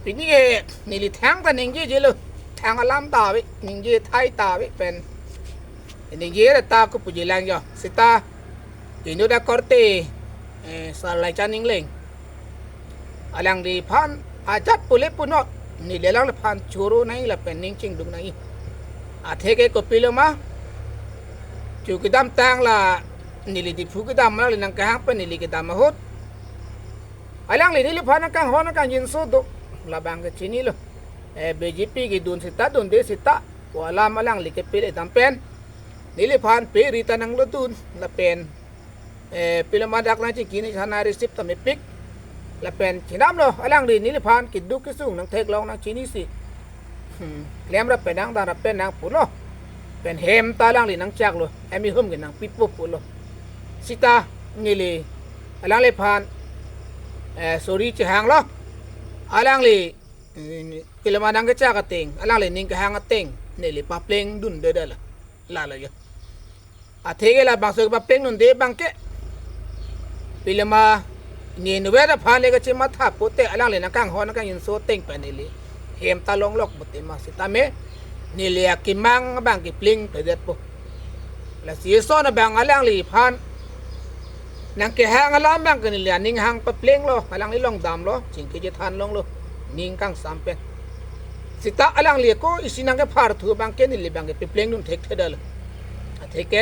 ปีนี้นี่ลิแทงแต่หนึ่งยี่เลยแทงอลามตาวิหนึ่งยี่ไทยตาวิเป็นหนึ่งยี่ตาก็ปุจิแรงจ้ะสิตาจีนูดาคอร์เตสลายจานิงเลงalang di pan ajat pule punot ni lelang le pan churu nai la pening ching dung nai athe ke ko piloma chu kidam tang la ni li di phu kidam la nang ka hang pe ni li kidam hot alang li ni le pan kang hon kang yin so do la bang ke chini lo BJP ki dun sita dun de sita wala malang li ke pile dam pen ni le pan pe rita nang lo dun la pen piloma dak na chi kini chana receipt ta me pik là pen chỉ nắm rồi, alang đi nín phan kịch đúc cái súng năng thèn long năng chín xì, lem ra pen năng đàn ra pen năng phun rồi, pen hem ta alang đi năng chạc rồi, em đi hôm cái năng pít bốc phun rồi, sita như lì alang lê phan, sorry chỉ hàng lo, alang lì cái mà năng cái chạc cái tiền, alang lì nín cái hàng cái tiền, này lì bắp lên đun đỡ đỡ là vậy, thế cái là bằng sự bắp lên đun đỡ bằng cái, vì màนี่นเวทพาเลก็จะมาทับปุตเตะอะไรเลยนะกังฮอนนะกังยินโซเต็งไปนี่เลยเฮมตาลงลอกปุตเตมาสิตาเมนี่เลยกิมังบางกิปลิงไปเด็ดปุ๊แล้วสีโซนบางอะไรเลยพานนังเกหางอะไรบางกันนี่เลยนิ่งหางปะปลิงloอะไรนี่ลงดำloจิงกิจทานลงloนิ่งกังสามเป็นสิตาอะไรเลยก็อิสินังก็พาร์ทัวบางเกนี่เลยบางกิปลิงนุ่นเทคเทเดลเทคแก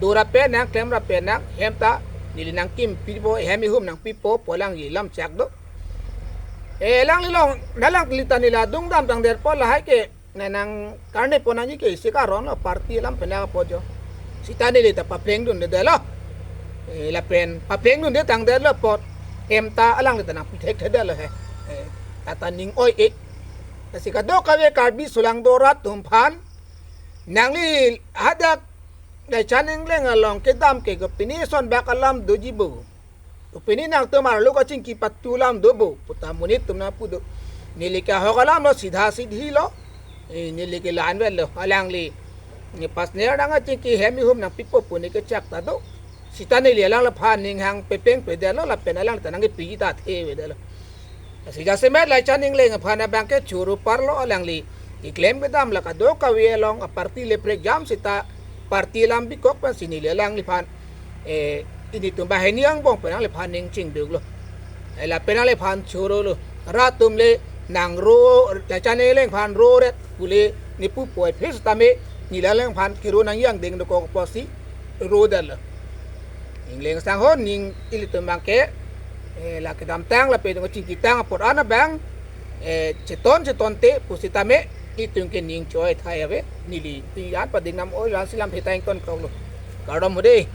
ดูรับเป็นนักเคลมรับเป็นนักเฮมตานี่นางกิมปีโป้เฮมิหุมนางปีโป้ปอลังยี่ลำจักdoลังลิลองนั่นลังลิตานิลาดุงดำตังเดร์ปอละให้เกในนางการเนี่ยปนังยี่เกสิการ้อนละปาร์ตี้ลำเป็นอะไรพอจ้ะสิตานี่ลิตาพับเพลงดุนเดล่ะละเป็นพับเพลงดุนเดตังเดล่ะปอดเอ็มตาลังลิตานางพิเทคเดล่ะเฮ้ตานิงอ้อยเอกแต่สิกาโดกาเวการบิสุลังโดรัตตุมพันนางลิฮัดดักได้ฉันเองเล่งลองเกดามเกกับปีนี้ส่วนแบกอลามดูจิบุปีนี้นางตัวมาลูกจิงกีปัตตุลามดูบุปุตตามุนิตุมนาปุดุนี่ลิกาฮอกอลามโลสิดาสิดีโลนี่ลิกลานเวลโลอลังลีนี่ปัสเนียดังจิงกีเฮมิหุมนางปิปปุนี่ก็จักตาดูสิตานี่เลี้ยงละพานนิงหังเปเป้งเปเดลละเป็นอลังแต่นางก็ปีตาเทเวเดลสิจาเซเมตไลฉันเองเล่งพานแบงก์ชูรุปาร์โลอลังลีอีเคลมเกดามละกาโดกาเวลองอปาร์ตี้เลเพรกจามสิตาparti lambi kok pan sini lelang lipan ini tumbah ini ang bong penang lipan ning cing dug lo la penang lipan churo lo ratum le nang ro la chane leng pan ro ret pule ni pu poi phis tame ni la leng pan kiro nang yang ding do ko posi ro dal ning leng sang hon ning ili tumbang ke la kedam tang la pe do cing kitang por ana bang ceton te pusitame itu yang kening coy thai ave nili tiyan pading nam oi lan silam hetang ton kau lo kadam hode